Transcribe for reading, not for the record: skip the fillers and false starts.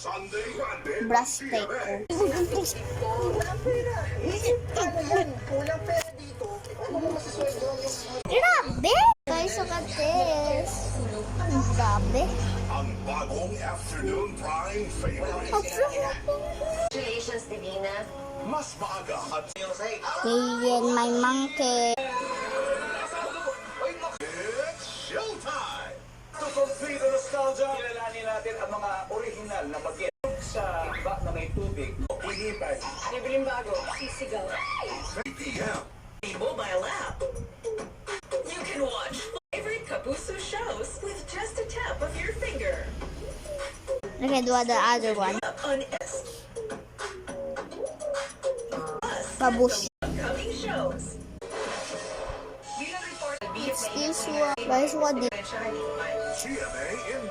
Brush take ko. Kulang pera dito. Ano mo masasweldo yung... Grabe! Guys, sukates. Grabe. Ang bagong afternoon prime favorite. Congratulations, Divina. Mas maaga at Yan, my monkey. it's showtime! To complete the nostalgia, kilalanin natin ang mga original na bagay sa bak na may tubig o pilipay. Libreng bago, sisigaw. 3 p.m. Mobile app. You can watch favorite Kapuso shows with just a tap of your finger. Okay, do the other one. On S. Babush. Upcoming shows. Bilang report, It's this one. Guys, what did... GMA in